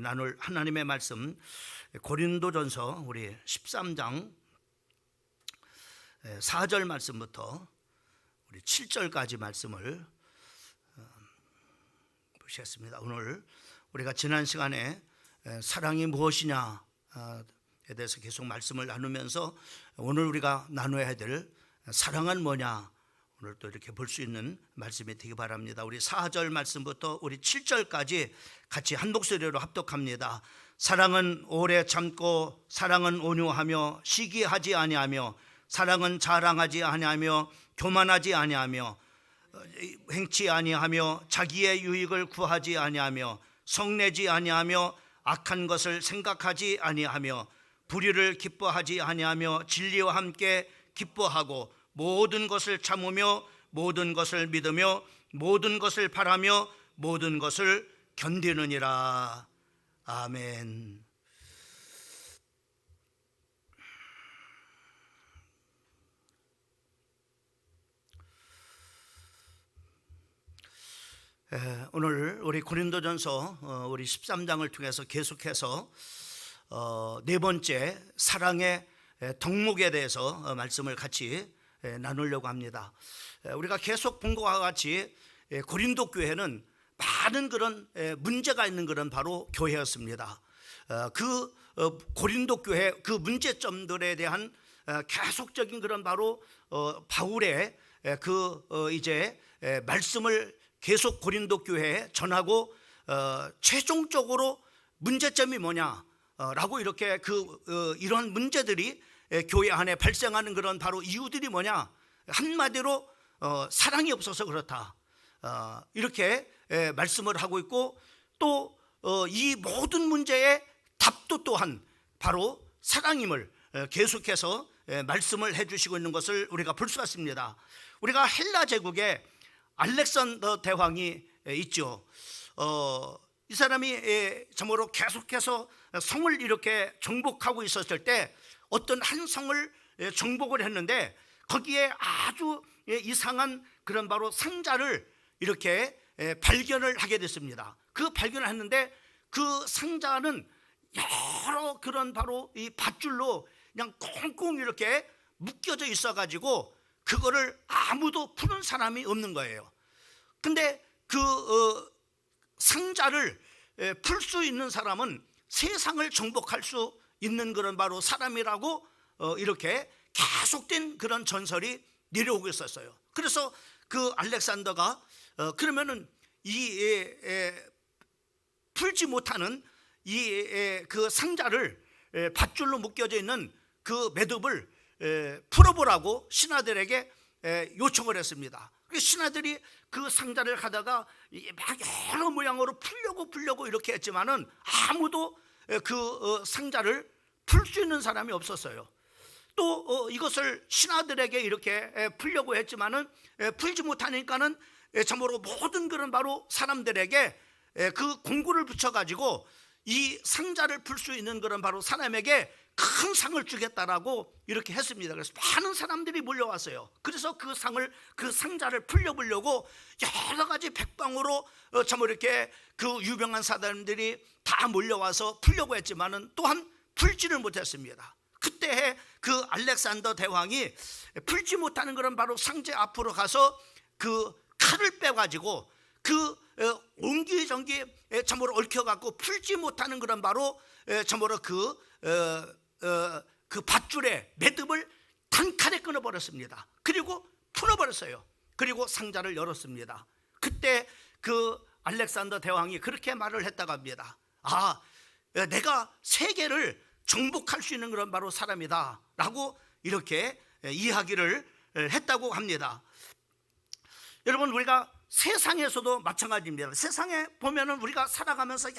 나눌 하나님의 말씀 고린도전서 우리 13장 4절 말씀부터 우리 7절까지 말씀을 보시겠습니다. 오늘 우리가 지난 시간에 사랑이 무엇이냐에 대해서 계속 말씀을 나누면서 오늘 우리가 나눠야 될 사랑은 뭐냐, 오늘 또 이렇게 볼 수 있는 말씀이 되기 바랍니다. 우리 4절 말씀부터 우리 7절까지 같이 한 목소리로 합독합니다. 사랑은 오래 참고, 사랑은 온유하며 시기하지 아니하며, 사랑은 자랑하지 아니하며 교만하지 아니하며, 행치 아니하며 자기의 유익을 구하지 아니하며, 성내지 아니하며 악한 것을 생각하지 아니하며, 불의를 기뻐하지 아니하며 진리와 함께 기뻐하고, 모든 것을 참으며 모든 것을 믿으며 모든 것을 바라며 모든 것을 견디느니라. 아멘. 오늘 우리 고린도전서 우리 13장을 통해서 계속해서 네 번째 사랑의 덕목에 대해서 말씀을 같이 나누려고 합니다. 우리가 계속 본 것과 같이 고린도 교회는 많은 그런 문제가 있는 그런 바로 교회였습니다. 그 고린도 교회 그 문제점들에 대한 계속적인 그런 바로 바울의 그 이제 말씀을 계속 고린도 교회에 전하고, 최종적으로 문제점이 뭐냐라고 이렇게 이러한 문제들이 교회 안에 발생하는 그런 바로 이유들이 뭐냐, 한마디로 사랑이 없어서 그렇다, 이렇게 말씀을 하고 있고, 또 이 모든 문제의 답도 또한 바로 사랑임을 계속해서 말씀을 해주시고 있는 것을 우리가 볼 수 있습니다. 우리가 헬라 제국에 알렉산더 대왕이 있죠. 이 사람이 참으로 계속해서 성을 이렇게 정복하고 있었을 때 어떤 한 성을 정복을 했는데, 거기에 아주 이상한 그런 바로 상자를 이렇게 발견을 하게 됐습니다. 그 발견을 했는데 그 상자는 여러 그런 바로 이 밧줄로 그냥 꽁꽁 이렇게 묶여져 있어 가지고 그거를 아무도 푸는 사람이 없는 거예요. 근데 그 상자를 풀 수 있는 사람은 세상을 정복할 수 있는 그런 바로 사람이라고 이렇게 계속된 그런 전설이 내려오고 있었어요. 그래서 그 알렉산더가 그러면은 이 풀지 못하는 이 그 상자를 밧줄로 묶여져 있는 그 매듭을 풀어보라고 신하들에게 요청을 했습니다. 신하들이 그 상자를 가다가 막 여러 모양으로 풀려고 이렇게 했지만은 아무도 그 상자를 풀 수 있는 사람이 없었어요. 또 이것을 신하들에게 이렇게 풀려고 했지만은 풀지 못하니까는 참으로 모든 그런 바로 사람들에게 그 공구를 붙여가지고 이 상자를 풀 수 있는 그런 바로 사람에게 큰 상을 주겠다라고 이렇게 했습니다. 그래서 많은 사람들이 몰려왔어요. 그래서 그 상자를 풀려보려고 여러 가지 백방으로 참 이렇게 그 유명한 사람들이 다 몰려와서 풀려고 했지만은 또한 풀지를 못했습니다. 그때 그 알렉산더 대왕이 풀지 못하는 그런 바로 상자 앞으로 가서 그 칼을 빼가지고 그 옹기종기 참으로 얽혀갖고 풀지 못하는 그런 바로 참으로 그 밧줄에 매듭을 단칼에 끊어버렸습니다. 그리고 풀어버렸어요. 그리고 상자를 열었습니다. 그때 그 알렉산더 대왕이 그렇게 말을 했다고 합니다. 내가 세계를 정복할 수 있는 그런 바로 사람이다 라고 이렇게 이야기를 했다고 합니다. 여러분, 우리가 세상에서도 마찬가지입니다. 세상에 보면은 우리가 살아가면서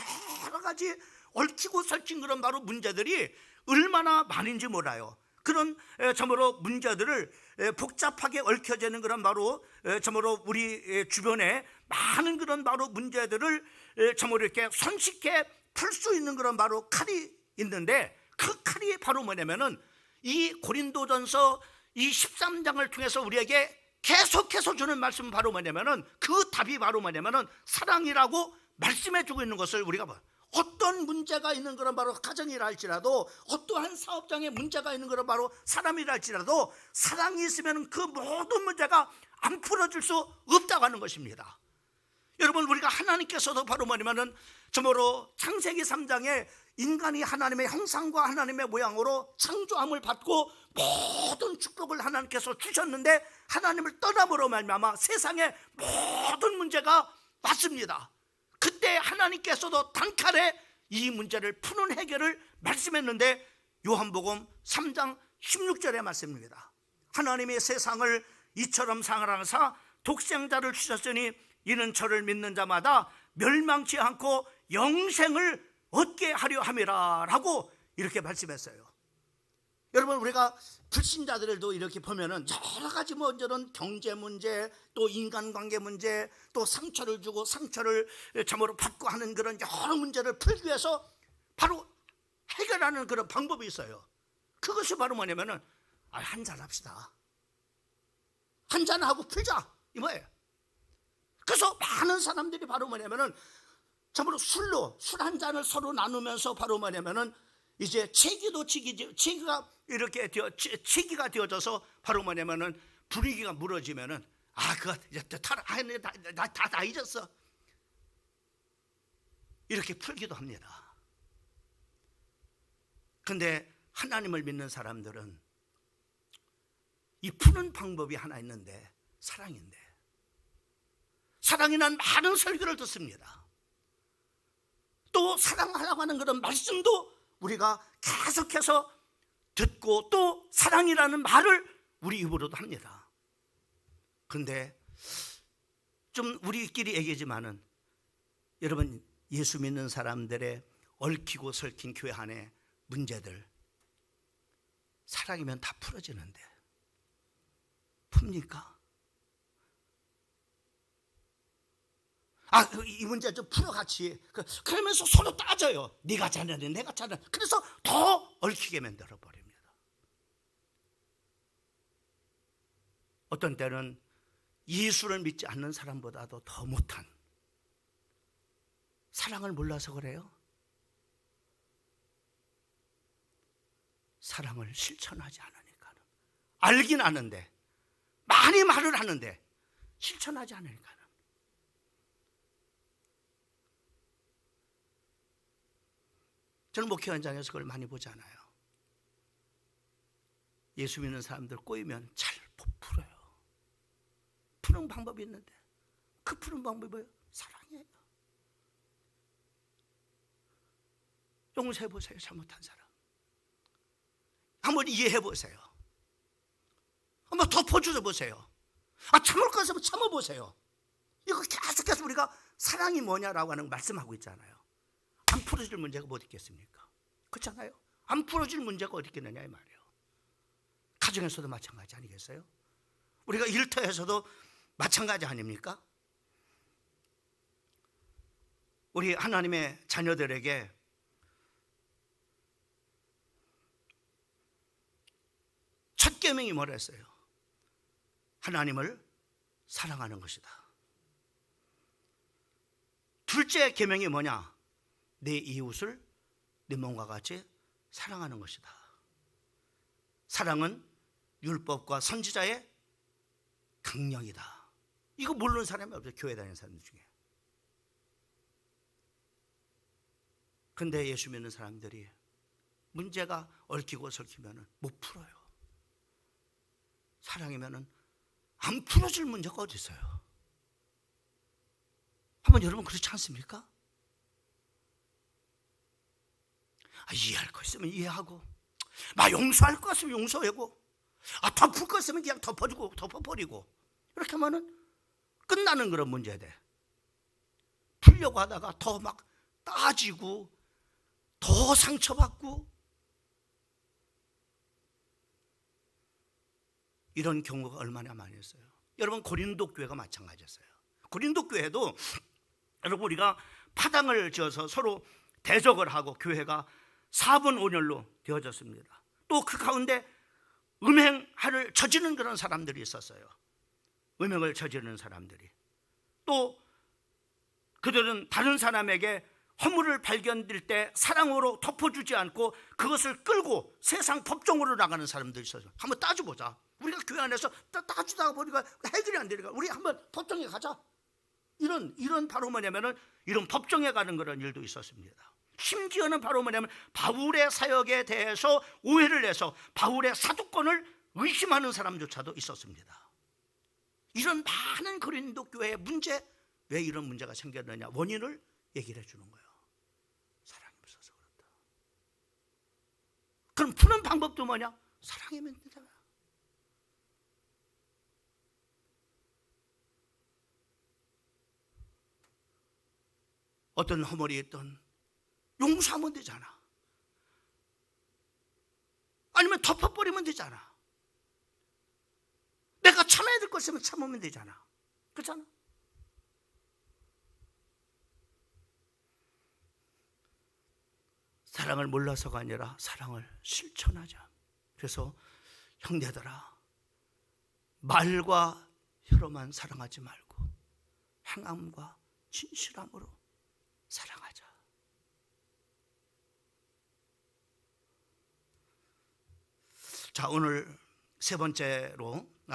여러 가지 얽히고 설킨 그런 바로 문제들이 얼마나 많은지 몰라요. 그런 참으로 문제들을 복잡하게 얽혀지는 그런 바로 참으로 우리 주변에 많은 그런 바로 문제들을 참으로 이렇게 손쉽게 풀 수 있는 그런 바로 칼이 있는데, 그 칼이 바로 뭐냐면은 이 고린도전서 이 13장을 통해서 우리에게 계속해서 주는 말씀은 바로 뭐냐면은, 그 답이 바로 뭐냐면은 사랑이라고 말씀해 주고 있는 것을 우리가 봐요. 어떤 문제가 있는 것은 바로 가정이라 할지라도, 어떠한 사업장에 문제가 있는 것은 바로 사람이라 할지라도, 사랑이 있으면 그 모든 문제가 안 풀어질 수 없다고 하는 것입니다. 여러분, 우리가 하나님께서도 바로 뭐냐면은 참으로 창세기 3장에 인간이 하나님의 형상과 하나님의 모양으로 창조함을 받고 모든 축복을 하나님께서 주셨는데, 하나님을 떠남으로 말미암아 세상에 모든 문제가 왔습니다. 그때 하나님께서도 단칼에 이 문제를 푸는 해결을 말씀했는데, 요한복음 3장 16절의 말씀입니다. 하나님의 세상을 이처럼 사랑하사 독생자를 주셨으니 이는 저를 믿는 자마다 멸망치 않고 영생을 얻게 하려 함이라 라고 이렇게 말씀했어요. 여러분, 우리가 불신자들도 이렇게 보면은 여러 가지 저런 경제 문제, 또 인간관계 문제, 또 상처를 주고 상처를 참으로 받고 하는 그런 여러 문제를 풀기 위해서 바로 해결하는 그런 방법이 있어요. 그것이 바로 뭐냐면은 한잔 합시다. 한잔하고 풀자, 이 뭐예요? 그래서 많은 사람들이 바로 뭐냐면은 참으로 술로 술 한 잔을 서로 나누면서 바로 뭐냐면은 이제 체기가 이렇게 체기가 되어져서 바로 뭐냐면은 분위기가 무너지면은 그거 이제 다 잊었어, 이렇게 풀기도 합니다. 근데 하나님을 믿는 사람들은 이 푸는 방법이 하나 있는데, 사랑인데, 사랑이란 많은 설교를 듣습니다. 또 사랑하라고 하는 그런 말씀도 우리가 계속해서 듣고, 또 사랑이라는 말을 우리 입으로도 합니다. 근데 좀 우리끼리 얘기지만은, 여러분, 예수 믿는 사람들의 얽히고 설킨 교회 안에 문제들, 사랑이면 다 풀어지는데 풉니까? 이 문제 좀 풀어 같이. 그러면서 서로 따져요. 네가 잘하네, 내가 잘하네. 그래서 더 얽히게 만들어 버립니다. 어떤 때는 예수를 믿지 않는 사람보다도 더 못한, 사랑을 몰라서 그래요. 사랑을 실천하지 않으니까는. 알긴 아는데, 많이 말을 하는데 실천하지 않으니까는. 저는 목회 현장에서 그걸 많이 보잖아요. 예수 믿는 사람들 꼬이면 잘 못 풀어요. 푸는 방법이 있는데, 그 푸는 방법이 뭐예요? 사랑이에요. 용서해 보세요, 잘못한 사람. 한번 이해해 보세요. 한번 덮어주어 보세요. 참을 것 같으면 참아보세요. 이거 계속해서 우리가 사랑이 뭐냐라고 하는 거 말씀하고 있잖아요. 안 풀어질 문제가 뭐 있겠습니까? 그렇잖아요. 안 풀어질 문제가 어디 있겠느냐 이 말이에요. 가정에서도 마찬가지 아니겠어요? 우리가 일터에서도 마찬가지 아닙니까? 우리 하나님의 자녀들에게 첫 계명이 뭐라 했어요? 하나님을 사랑하는 것이다. 둘째 계명이 뭐냐? 내 이웃을 내 몸과 같이 사랑하는 것이다. 사랑은 율법과 선지자의 강령이다. 이거 모르는 사람이 없어요, 교회 다니는 사람들 중에. 근데 예수 믿는 사람들이 문제가 얽히고 설키면 못 풀어요. 사랑이면 안 풀어질 문제가 어디 있어요? 한번 여러분 그렇지 않습니까? 이해할 거 있으면 이해하고, 용서할 거 있으면 용서하고, 덮을 거 있으면 그냥 덮어주고 덮어버리고, 이렇게 하면은 끝나는 그런 문제돼. 풀려고 하다가 더 막 따지고 더 상처받고, 이런 경우가 얼마나 많이 있어요. 여러분, 고린도 교회가 마찬가지였어요. 고린도 교회도 여러분, 우리가 파당을 지어서 서로 대적을 하고 교회가 4분 5렬로 되어졌습니다. 또 그 가운데 음행을 저지르는 그런 사람들이 있었어요. 음행을 저지르는 사람들이. 또 그들은 다른 사람에게 허물을 발견될 때 사랑으로 덮어주지 않고 그것을 끌고 세상 법정으로 나가는 사람들이 있어요. 한번 따져보자. 우리가 교회 안에서 따지다가 보니까 해결이 안 되니까 우리 한번 법정에 가자. 이런 바로 뭐냐면은 이런 법정에 가는 그런 일도 있었습니다. 심지어는 바로 뭐냐면 바울의 사역에 대해서 오해를 해서 바울의 사도권을 의심하는 사람조차도 있었습니다. 이런 많은 고린도 교회의 문제, 왜 이런 문제가 생겼느냐 원인을 얘기를 해주는 거예요. 사랑이 없어서 그렇다. 그럼 푸는 방법도 뭐냐? 사랑이면 되잖아. 어떤 허물이 있던 용서하면 되잖아. 아니면 덮어버리면 되잖아. 내가 참아야 될 것이면 참으면 되잖아. 그렇잖아. 사랑을 몰라서가 아니라 사랑을 실천하자. 그래서 형제들아, 말과 혀로만 사랑하지 말고 행함과 진실함으로 사랑하자. 자, 오늘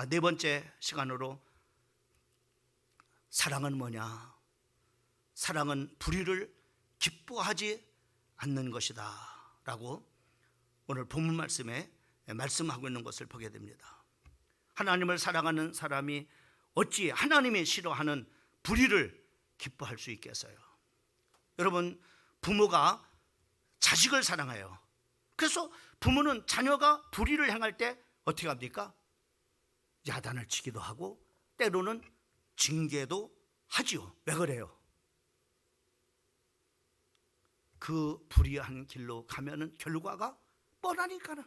네 번째 시간으로 사랑은 뭐냐? 사랑은 불의를 기뻐하지 않는 것이다 라고 오늘 본문 말씀에 말씀하고 있는 것을 보게 됩니다. 하나님을 사랑하는 사람이 어찌 하나님이 싫어하는 불의를 기뻐할 수 있겠어요? 여러분, 부모가 자식을 사랑해요. 그래서 부모는 자녀가 불의를 행할 때 어떻게 합니까? 야단을 치기도 하고 때로는 징계도 하지요. 왜 그래요? 그 불의한 길로 가면은 결과가 뻔하니까는.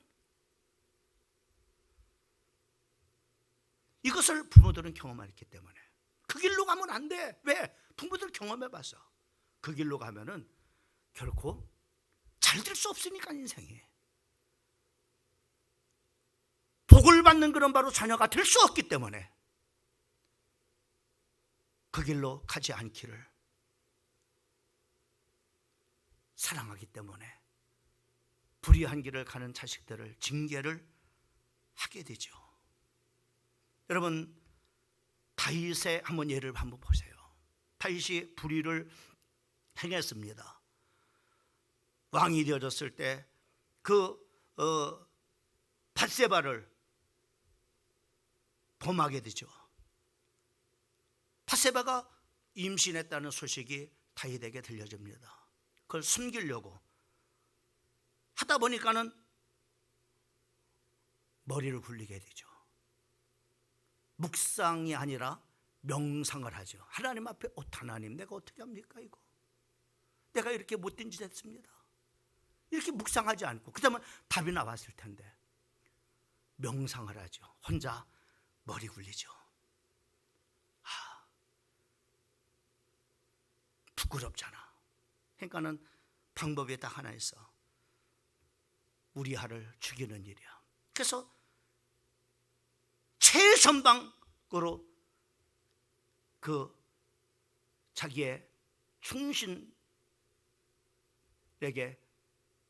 이것을 부모들은 경험했기 때문에 그 길로 가면 안 돼. 왜? 부모들 경험해봤어. 그 길로 가면은 결코 잘 될 수 없으니까 인생이. 복을 받는 그런 바로 자녀가 될 수 없기 때문에 그 길로 가지 않기를 사랑하기 때문에 불의한 길을 가는 자식들을 징계를 하게 되죠. 여러분, 다윗의 예를 한번 보세요. 다윗이 불의를 행했습니다. 왕이 되어졌을 때 그 밧세바를 범하게 되죠. 밧세바가 임신했다는 소식이 다윗에게 들려집니다. 그걸 숨기려고 하다 보니까는 머리를 굴리게 되죠. 묵상이 아니라 명상을 하죠. 하나님 앞에 하나님, 내가 어떻게 합니까 이거? 내가 이렇게 못된 짓 했습니다. 이렇게 묵상하지 않고 그다음에 답이 나왔을 텐데 명상을 하죠. 혼자 머리 굴리죠. 부끄럽잖아. 그러니까는 방법이 딱 하나 있어. 우리아를 죽이는 일이야. 그래서 최선방으로 그 자기의 충신에게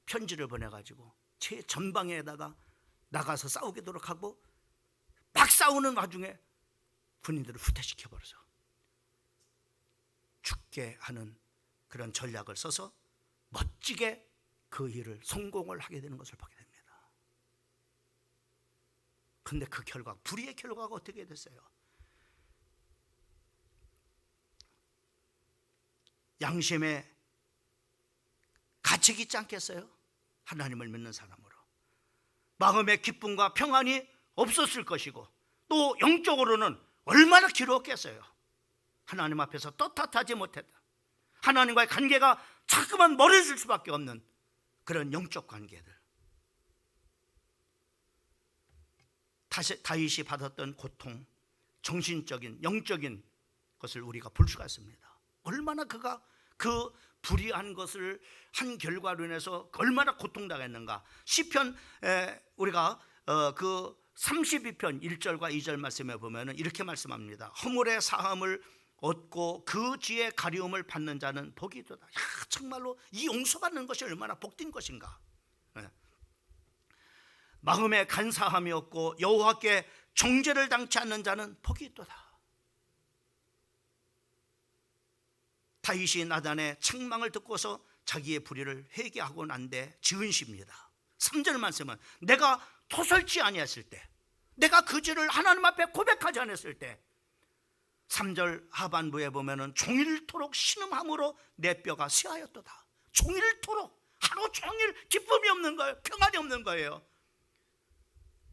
편지를 보내가지고 최전방에다가 나가서 싸우도록 하고 막 싸우는 와중에 군인들을 후퇴시켜버려서 죽게 하는 그런 전략을 써서 멋지게 그 일을 성공을 하게 되는 것을 보게 됩니다. 그런데 그 결과, 불의의 결과가 어떻게 됐어요? 양심에 가책이 있지 않겠어요? 하나님을 믿는 사람으로 마음의 기쁨과 평안이 없었을 것이고 또 영적으로는 얼마나 괴로웠겠어요. 하나님 앞에서 떳떳하지 못했다. 하나님과의 관계가 자꾸만 멀어질 수밖에 없는 그런 영적 관계들. 다윗이 받았던 고통, 정신적인, 영적인 것을 우리가 볼 수가 있습니다. 얼마나 그가 그 불의한 것을 한 결과로 인해서 얼마나 고통당했는가. 시편 우리가 그 32편 1절과 2절 말씀에 보면은 이렇게 말씀합니다. 허물의 사함을 얻고 그 지의 가리움을 받는 자는 복이 있도다. 정말로 이 용서받는 것이 얼마나 복된 것인가. 마음에 간사함이 없고 여호와께 정죄를 당치 않는 자는 복이 있도다. 다윗이 나단의 책망을 듣고서 자기의 불의를 회개하고 난 뒤 지은 시입니다. 3절 말씀은 내가 토설치 아니했을 때, 내가 그 죄를 하나님 앞에 고백하지 않았을 때, 3절 하반부에 보면은 종일토록 신음함으로 내 뼈가 쇠하였도다. 종일토록 하루 종일 기쁨이 없는 거예요. 평안이 없는 거예요.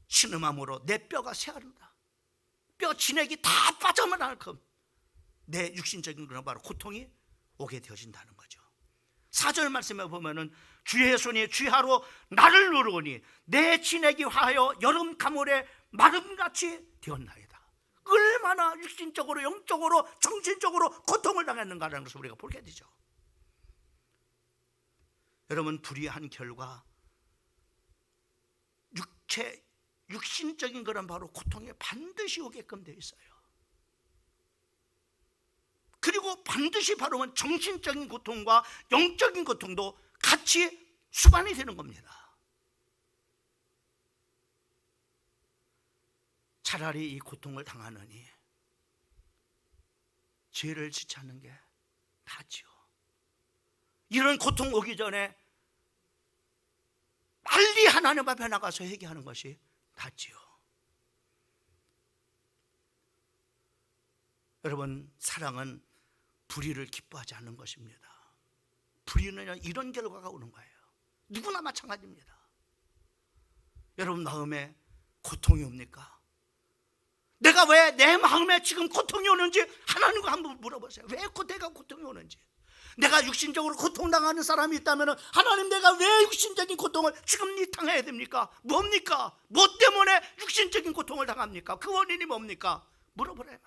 신음함으로 내 뼈가 쇠하른다. 뼈 진액이 다 빠져만 할끔 내 육신적인 그런 바로 고통이 오게 되어진다는 거죠. 4절 말씀에 보면은 주의 손이 쥐하로 나를 누르니 내 진액이 화하여 여름 가물에 마름같이 되었나이다. 얼마나 육신적으로 영적으로 정신적으로 고통을 당했는가라는 것을 우리가 보게 되죠. 여러분, 불의한 결과 육신적인 그런 바로 고통이 반드시 오게끔 되어 있어요. 그리고 반드시 바로 정신적인 고통과 영적인 고통도 같이 수반이 되는 겁니다. 차라리 이 고통을 당하느니 죄를 짓지 않는 게 낫지요. 이런 고통 오기 전에 빨리 하나님 앞에 나가서 회개하는 것이 낫지요. 여러분, 사랑은 불의를 기뻐하지 않는 것입니다. 불의는 이런 결과가 오는 거예요. 누구나 마찬가지입니다. 여러분 마음에 고통이 옵니까? 내가 왜 내 마음에 지금 고통이 오는지 하나님과 한번 물어보세요. 왜 내가 고통이 오는지. 내가 육신적으로 고통당하는 사람이 있다면 하나님, 내가 왜 육신적인 고통을 지금 당해야 됩니까? 뭡니까? 뭐 때문에 육신적인 고통을 당합니까? 그 원인이 뭡니까? 물어보래요.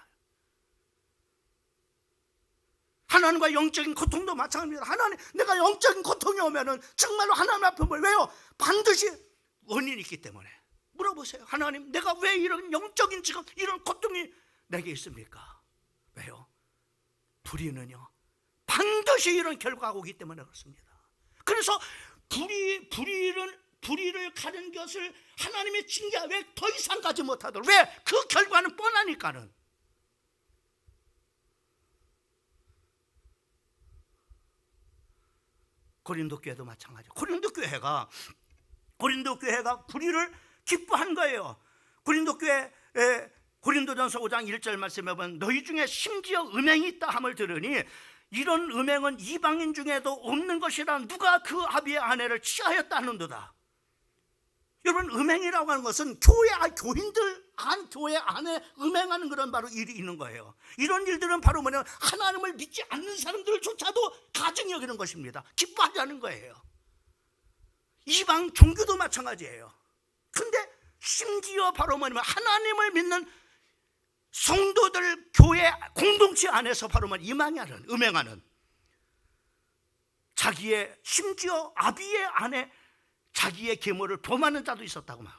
하나님과 영적인 고통도 마찬가지입니다. 하나님, 내가 영적인 고통이 오면은 정말로 하나님 앞에 왜요? 반드시 원인이 있기 때문에 물어보세요. 하나님, 내가 왜 이런 영적인 지금 이런 고통이 내게 있습니까? 왜요? 불의는요 반드시 이런 결과가 오기 때문에 그렇습니다. 그래서 불의를 가는 것을 하나님의 징계 왜 더 이상 가지 못하도록, 왜? 그 결과는 뻔하니까는. 고린도 교회도 마찬가지예요. 고린도 교회가 불의를 기뻐한 거예요. 고린도 교회 고린도전서 5장 1절 말씀에 보면 너희 중에 심지어 음행이 있다 함을 들으니 이런 음행은 이방인 중에도 없는 것이라 누가 그 아비의 아내를 취하였다 하는도다. 여러분, 음행이라고 하는 것은 교인들 교회 안에 음행하는 그런 바로 일이 있는 거예요. 이런 일들은 바로 뭐냐면 하나님을 믿지 않는 사람들조차도 가증히 여기는 것입니다. 기뻐하지 않는 거예요. 이방 종교도 마찬가지예요. 근데 심지어 바로 뭐냐면 하나님을 믿는 성도들 교회 공동체 안에서 바로 이망하는, 음행하는, 자기의 심지어 아비의 아내 자기의 계모를 범하는 자도 있었다고 말.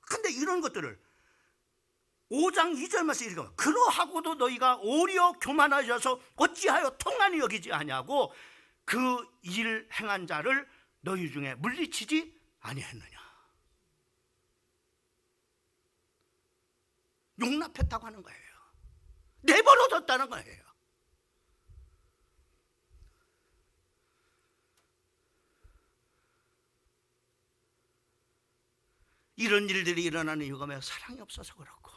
근데 이런 것들을 5장 2절 말씀에 이렇게 말합니다. 그러하고도 너희가 오히려 교만하여서 어찌하여 통한이 여기지 아니하고 그 일 행한 자를 너희 중에 물리치지 아니했느냐. 용납했다고 하는 거예요. 내버려뒀다는 거예요. 이런 일들이 일어나는 이유가 뭐예요? 사랑이 없어서 그렇고,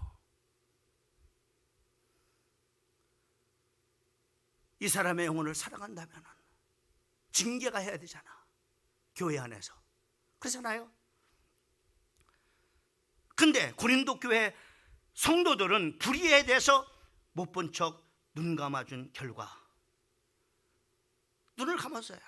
이 사람의 영혼을 사랑한다면 징계가 해야 되잖아, 교회 안에서. 그렇잖아요. 근데 고린도 교회 성도들은 불의에 대해서 못 본 척 눈 감아준 결과, 눈을 감았어요.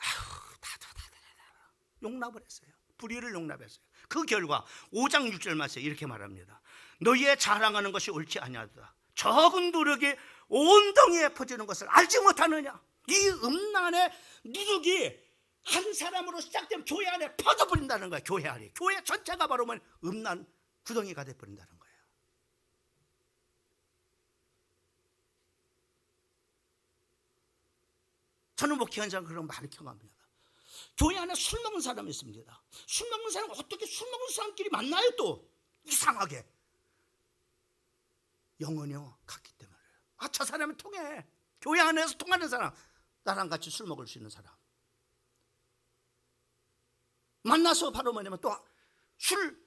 용납을 했어요. 불의를 용납했어요. 그 결과 5장 6절 말씀에 이렇게 말합니다. 너희의 자랑하는 것이 옳지 아니하도다. 적은 누룩이 온 덩이에 퍼지는 것을 알지 못하느냐. 이 음란의 누룩이 한 사람으로 시작된 교회 안에 퍼져버린다는 거예요. 교회 안에, 교회 전체가 바로 음란 구덩이가 돼버린다는 거예요. 저는 목회하는 사람 그런 거 많이 경험합니다. 교회 안에 술 먹는 사람이 있습니다. 술 먹는 사람 어떻게 술 먹는 사람끼리 만나요? 또 이상하게 영혼이요 같기 때문에. 저 사람이 통해. 교회 안에서 통하는 사람, 나랑 같이 술 먹을 수 있는 사람 만나서 바로 뭐냐면 또 술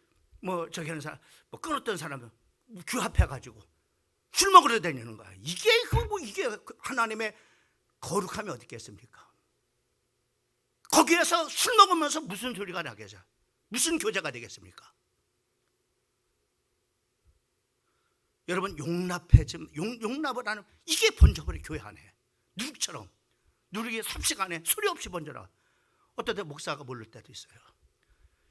저기 하는 사람 끊었던 사람은 규합해 가지고 술 먹으러 다니는 거야. 이게 이게 하나님의 거룩함이 어디 있겠습니까? 거기에서 술 먹으면서 무슨 소리가 나겠어요? 무슨 교제가 되겠습니까? 여러분 용납을 하는 이게 번져버린 교회 안에 누룩처럼 누룩이 삽시간에 소리 없이 번져라. 어떨 때 목사가 모를 때도 있어요.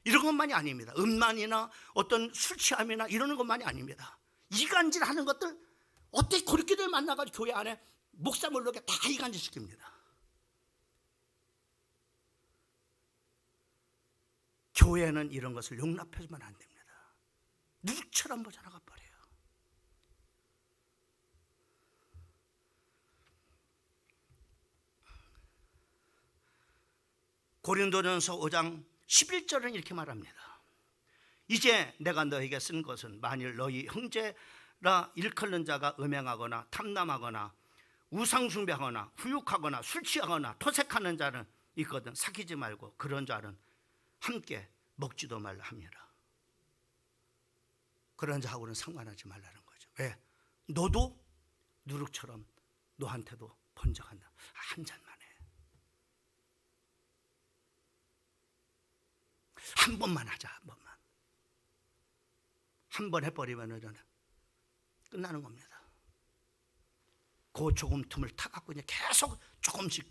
이런 것만이 아닙니다. 음란이나 어떤 술 취함이나 이러는 것만이 아닙니다. 이간질 하는 것들 어떻게 그렇게들 만나가지고 교회 안에 목사 모르게 다 이간질 시킵니다. 교회는 이런 것을 용납해서만 안 됩니다. 누룩처럼 번져나가 버려요. 고린도전서 5장 11절은 이렇게 말합니다. 이제 내가 너에게 쓴 것은 만일 너희 형제라 일컬는 자가 음행하거나 탐남하거나 우상숭배하거나 후욕하거나 술 취하거나 토색하는 자는 있거든 사귀지 말고 그런 자는 함께 먹지도 말라 합니다. 그런 자하고는 상관하지 말라는 거죠. 왜? 너도 누룩처럼 너한테도 번져간다. 한 잔만 해. 한 번만 하자. 한 번만. 한 번 해버리면 끝나는 겁니다. 그 조금 틈을 타갖고 그냥 계속 조금씩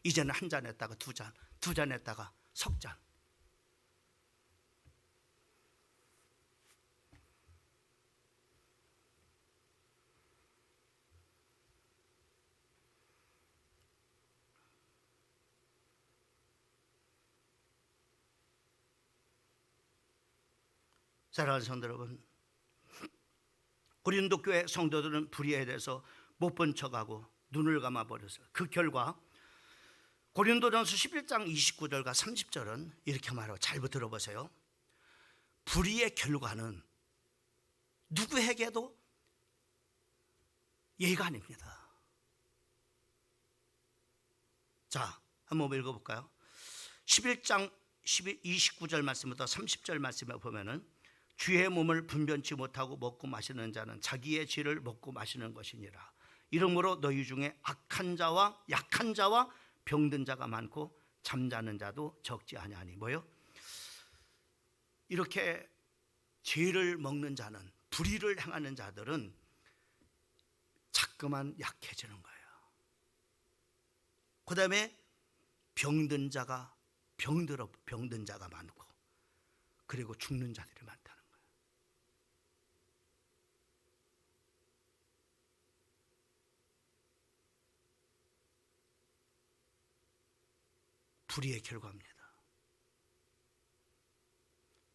이제는 한 잔 했다가 두 잔 했다가 석 잔. 사랑하는 성도 여러분, 고린도 교회 성도들은 불의에 대해서 못 본 척하고 눈을 감아버렸어요. 그 결과 고린도전서 11장 29절과 30절은 이렇게 말하고 잘 들어보세요. 불의의 결과는 누구에게도 예의가 아닙니다. 자, 한번 읽어볼까요? 11장 29절 말씀부터 30절 말씀에 보면은 주의 몸을 분변치 못하고 먹고 마시는 자는 자기의 죄를 먹고 마시는 것이니라. 이러므로 너희 중에 악한 자와 약한 자와 병든 자가 많고 잠자는 자도 적지 아니하니. 뭐요? 이렇게 죄를 먹는 자는, 불의를 행하는 자들은 자꾸만 약해지는 거예요. 그 다음에 병든 자가 많고, 그리고 죽는 자들이 많다는 거예요. 불의의 결과입니다.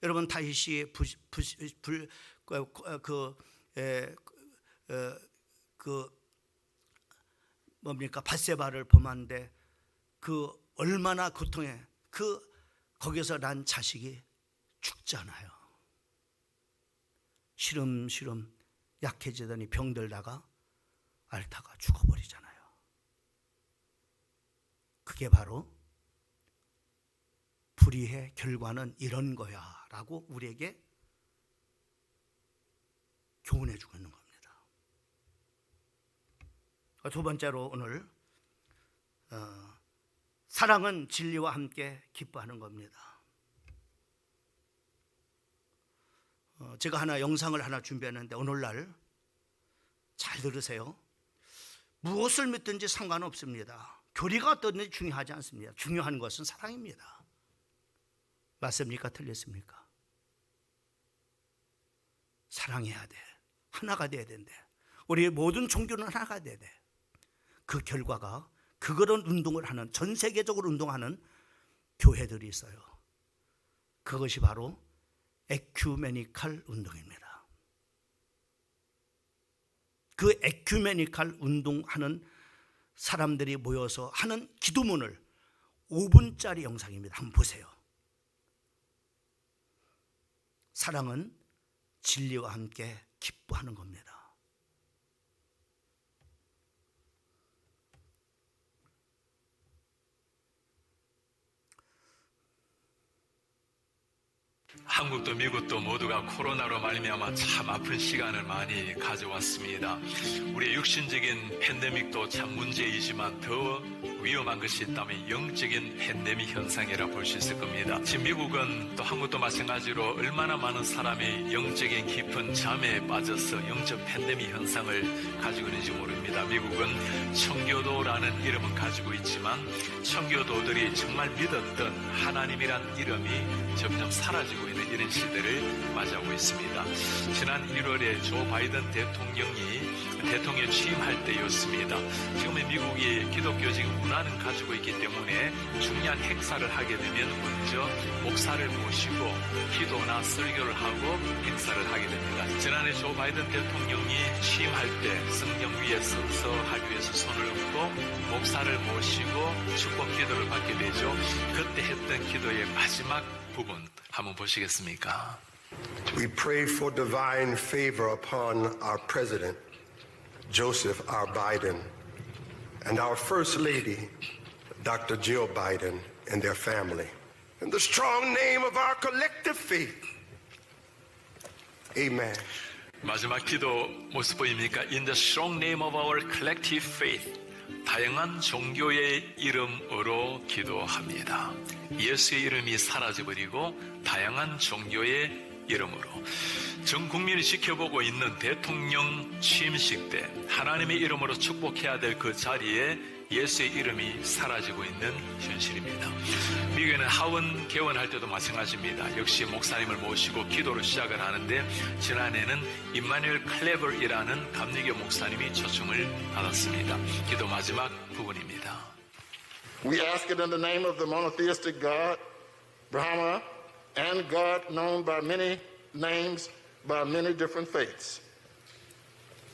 여러분, 다윗이 밧세바를 범하는데 그 얼마나 고통해. 거기서 난 자식이 죽잖아요. 시름시름 약해지더니 병들다가 앓다가 죽어버리잖아요. 그게 바로 불의의 결과는 이런 거야 라고 우리에게 교훈해 주고 있는 겁니다. 두 번째로 오늘 사랑은 진리와 함께 기뻐하는 겁니다. 제가 영상을 하나 준비했는데 오늘날 잘 들으세요. 무엇을 믿든지 상관없습니다. 교리가 어떤지 중요하지 않습니다. 중요한 것은 사랑입니다. 맞습니까? 틀렸습니까? 사랑해야 돼. 하나가 돼야 된대. 우리 모든 종교는 하나가 돼야 돼. 그 결과가 그런 운동을 하는, 전 세계적으로 운동하는 교회들이 있어요. 그것이 바로 에큐메니칼 운동입니다. 그 에큐메니칼 운동하는 사람들이 모여서 하는 기도문을 5분짜리 영상입니다. 한번 보세요. 사랑은 진리와 함께 기뻐하는 겁니다. 한국도 미국도 모두가 코로나로 말미암아 참 아픈 시간을 많이 가져왔습니다. 우리의 육신적인 팬데믹도 참 문제이지만 더 위험한 것이 있다면 영적인 팬데믹 현상이라 볼 수 있을 겁니다. 지금 미국은 또 한국도 마찬가지로 얼마나 많은 사람이 영적인 깊은 잠에 빠져서 영적 팬데믹 현상을 가지고 있는지 모릅니다. 미국은 청교도라는 이름은 가지고 있지만 청교도들이 정말 믿었던 하나님이란 이름이 점점 사라지고 있는 이런 시대를 맞이하고 있습니다. 지난 1월에 조 바이든 대통령이 대통령 취임할 때였습니다. 지금의 미국이 기독교적 문화는 가지고 있기 때문에 중요한 행사를 하게 되면 먼저 목사를 모시고 기도나 설교를 하고 행사를 하게 됩니다. 지난해 조 바이든 대통령이 취임할 때 성령 위에 서서 하기 위해서 손을 얹고 목사를 모시고 축복 기도를 받게 되죠. 그때 했던 기도의 마지막 부분 한번 보시겠습니까? We pray for divine favor upon our president, Joseph R. Biden, and our First Lady, Dr. Jill Biden, and their family. In the strong name of our collective faith, amen. 마지막 기도 모습 보입니까? In the strong name of our collective faith. 다양한 종교의 이름으로 기도합니다. 예수의 이름이 사라져버리고 다양한 종교의 이름으로 전 국민이 지켜보고 있는 대통령 취임식 때 하나님의 이름으로 축복해야 될 그 자리에 예수의 이름이 사라지고 있는 현실입니다. 미국에는 하원 개원할 때도 마찬가지입니다. 역시 목사님을 모시고 기도를 시작을 하는데 지난해는 임마누엘 클레버이라는 감리교 목사님이 초청을 받았습니다. 기도 마지막 부분입니다. We ask it in the name of the monotheistic God, Brahma, and God known by many names, by many different faiths.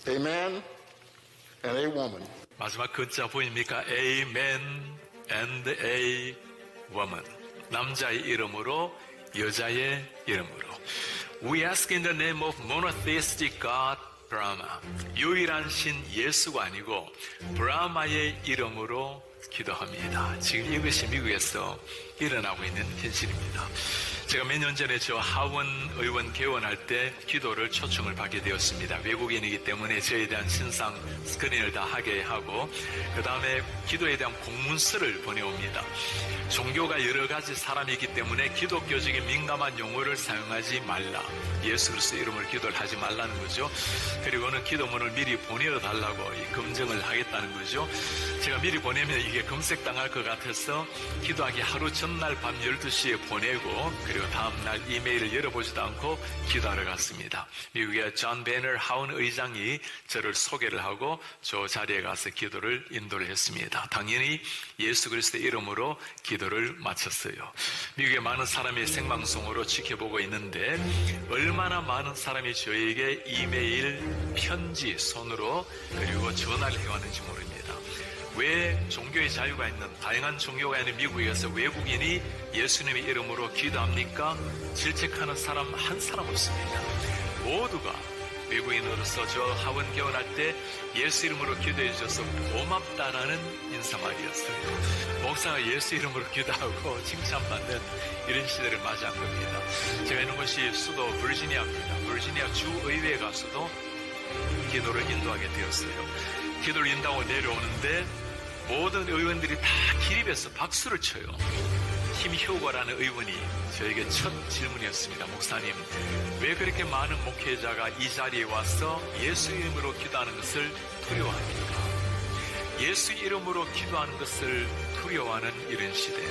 Amen and a woman. 마지막 글자 보입니까? Amen and a woman. 남자의 이름으로 여자의 이름으로. We ask in the name of monotheistic God, Brahma. 유일한 신 예수가 아니고 브라마의 이름으로 기도합니다. 지금 이것이 미국에서 일어나고 있는 현실입니다. 제가 몇 년 전에 저 하원 의원 개원할 때 기도를 초청을 받게 되었습니다. 외국인이기 때문에 저에 대한 신상 스크린을 다 하게 하고 그 다음에 기도에 대한 공문서를 보내옵니다. 종교가 여러 가지 사람이 있기 때문에 기독교적인 민감한 용어를 사용하지 말라. 예수 그리스도 이름으로 기도를 하지 말라는 거죠. 그리고는 기도문을 미리 보내달라고 검증을 하겠다는 거죠. 제가 미리 보내면 이게 검색당할 것 같아서 기도하기 하루 전날 밤 12시에 보내고 그리고 다음날 이메일을 열어보지도 않고 기도하러 갔습니다. 미국의 존 베너 하원 의장이 저를 소개를 하고 저 자리에 가서 기도를 인도를 했습니다. 당연히 예수 그리스도의 이름으로 기도를 마쳤어요. 미국의 많은 사람이 생방송으로 지켜보고 있는데 얼마나 많은 사람이 저에게 이메일, 편지, 손으로 그리고 전화를 해왔는지 모릅니다. 왜 종교의 자유가 있는 다양한 종교가 있는 미국에서 외국인이 예수님의 이름으로 기도합니까? 질책하는 사람 한 사람 없습니다. 모두가 외국인으로서 저 하원 개원할 때 예수 이름으로 기도해 주셔서 고맙다라는 인사말이었어요. 목사가 예수 이름으로 기도하고 칭찬받는 이런 시대를 맞이한 겁니다. 제가 있는 곳이 수도 버지니아입니다. 버지니아 주의회에 가서도 기도를 인도하게 되었어요. 기도를 인도하고 내려오는데 모든 의원들이 다 기립해서 박수를 쳐요. 팀 효거라는 의원이 저에게 첫 질문이었습니다. 목사님, 왜 그렇게 많은 목회자가 이 자리에 와서 예수 이름으로 기도하는 것을 두려워합니까? 예수 이름으로 기도하는 것을 두려워하는 이런 시대.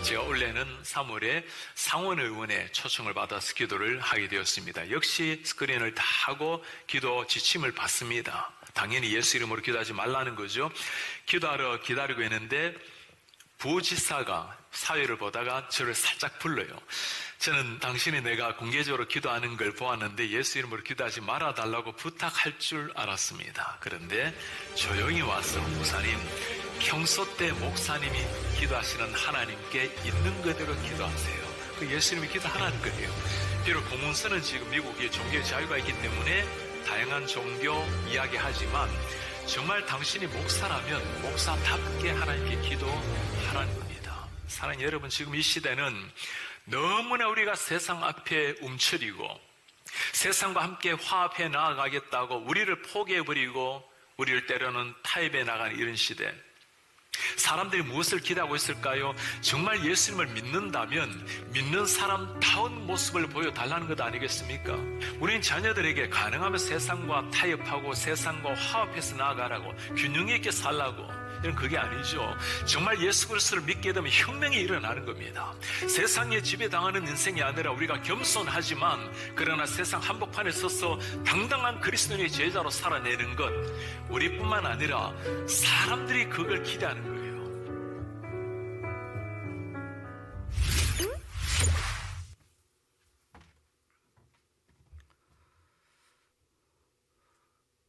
제가 올해는 3월에 상원의원에 초청을 받아서 기도를 하게 되었습니다. 역시 스크린을 다 하고 기도 지침을 받습니다. 당연히 예수 이름으로 기도하지 말라는 거죠. 기도하러 기다리고 있는데 부지사가 사회를 보다가 저를 살짝 불러요. 저는 당신이 내가 공개적으로 기도하는 걸 보았는데 예수 이름으로 기도하지 말아달라고 부탁할 줄 알았습니다. 그런데 조용히 와서 목사님, 평소 때 목사님이 기도하시는 하나님께 있는 그대로 기도하세요. 그 예수님이 기도하라는 거예요. 비록 공문서는 지금 미국의 종교의 자유가 있기 때문에 다양한 종교 이야기하지만 정말 당신이 목사라면 목사답게 하나님께 기도하라는 겁니다. 사랑하는 여러분, 지금 이 시대는 너무나 우리가 세상 앞에 움츠리고 세상과 함께 화합해 나아가겠다고 우리를 포기해버리고 우리를 때로는 타협해 나가는 이런 시대, 사람들이 무엇을 기대하고 있을까요? 정말 예수님을 믿는다면 믿는 사람다운 모습을 보여달라는 것 아니겠습니까? 우린 자녀들에게 가능하면 세상과 타협하고 세상과 화합해서 나아가라고, 균형 있게 살라고, 이런 그게 아니죠. 정말 예수 그리스도를 믿게 되면 혁명이 일어나는 겁니다. 세상에 지배당하는 인생이 아니라 우리가 겸손하지만 그러나 세상 한복판에 서서 당당한 그리스도인의 제자로 살아내는 것, 우리뿐만 아니라 사람들이 그걸 기대하는 거예요.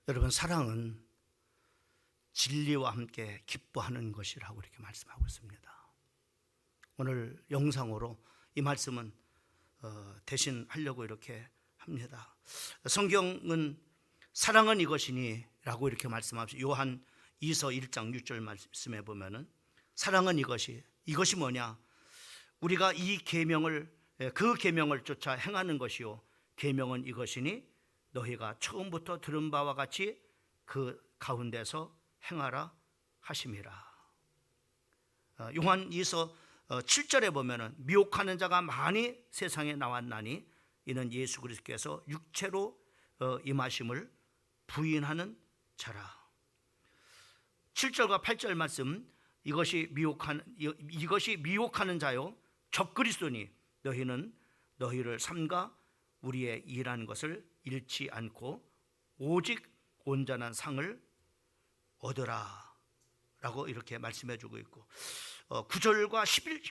여러분, 사랑은 진리와 함께 기뻐하는 것이라고 이렇게 말씀하고 있습니다. 오늘 영상으로 이 말씀은 대신 하려고 이렇게 합니다. 성경은 사랑은 이것이니 라고 이렇게 말씀하시죠. 요한 2서 1장 6절 말씀에 보면은 사랑은 이것이 뭐냐? 우리가 이 계명을, 그 계명을 쫓아 행하는 것이요, 계명은 이것이니 너희가 처음부터 들은 바와 같이 그 가운데서 행하라 하심이라. 요한 2서 7절에 보면은 미혹하는 자가 많이 세상에 나왔나니 이는 예수 그리스도께서 육체로 임하심을 부인하는 자라. 7절과 8절 말씀, 이것이 미혹하는 자요 적그리스도니 너희는 너희를 삼가 우리의 일한 것을 잃지 않고 오직 온전한 상을 얻으라 라고 이렇게 말씀해 주고 있고, 9절과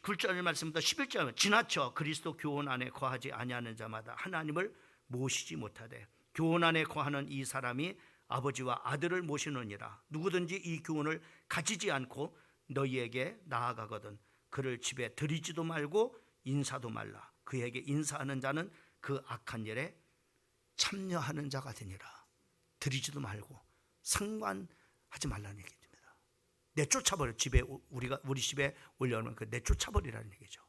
9절 말씀부터 11절, 지나쳐 그리스도 교훈 안에 거하지 아니하는 자마다 하나님을 모시지 못하되 교훈 안에 거하는 이 사람이 아버지와 아들을 모시느니라. 누구든지 이 교훈을 가지지 않고 너희에게 나아가거든 그를 집에 들이지도 말고 인사도 말라. 그에게 인사하는 자는 그 악한 일에 참여하는 자가 되니라. 들이지도 말고 상관하지 말라는 얘기입니다. 내쫓아버려. 집에 우리 집에 올려오면 그 내쫓아버리라는 얘기죠.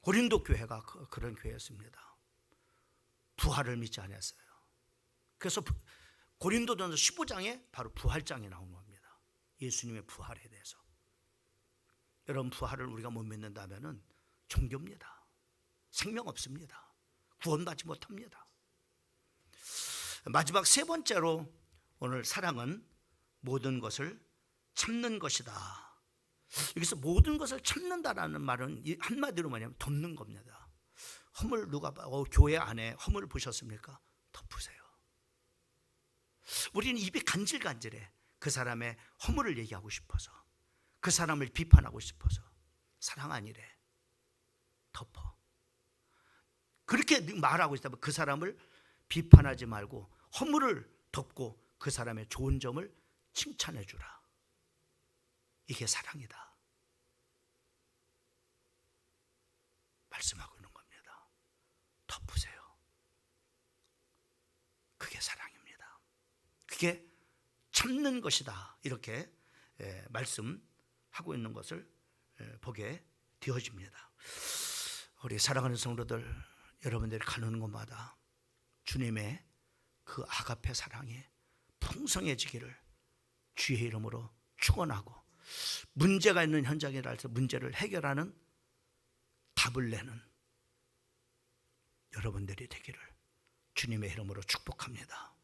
고린도 교회가 그런 교회였습니다. 부활을 믿지 않았어요. 그래서 고린도전서 15장에 바로 부활장이 나온 겁니다. 예수님의 부활에 대해서. 여러분, 부활을 우리가 못 믿는다면은 종교입니다. 생명 없습니다. 구원받지 못합니다. 마지막 세 번째로 오늘 사랑은 모든 것을 참는 것이다. 여기서 모든 것을 참는다라는 말은 한마디로 뭐냐면 덮는 겁니다. 허물 누가 교회 안에 허물 보셨습니까? 덮으세요. 우리는 입이 간질간질해. 그 사람의 허물을 얘기하고 싶어서, 그 사람을 비판하고 싶어서. 사랑 아니래. 덮어. 그렇게 말하고 있다면 그 사람을 비판하지 말고 허물을 덮고 그 사람의 좋은 점을 칭찬해 주라. 이게 사랑이다 말씀하고 있는 겁니다. 덮으세요. 그게 사랑입니다. 그게 참는 것이다. 이렇게 말씀하고 있는 것을 보게 되어집니다. 우리 사랑하는 성도들, 여러분들이 가는 곳마다 주님의 그 아가페 사랑이 풍성해지기를 주의 이름으로 축원하고, 문제가 있는 현장이라서 문제를 해결하는 답을 내는 여러분들이 되기를 주님의 이름으로 축복합니다.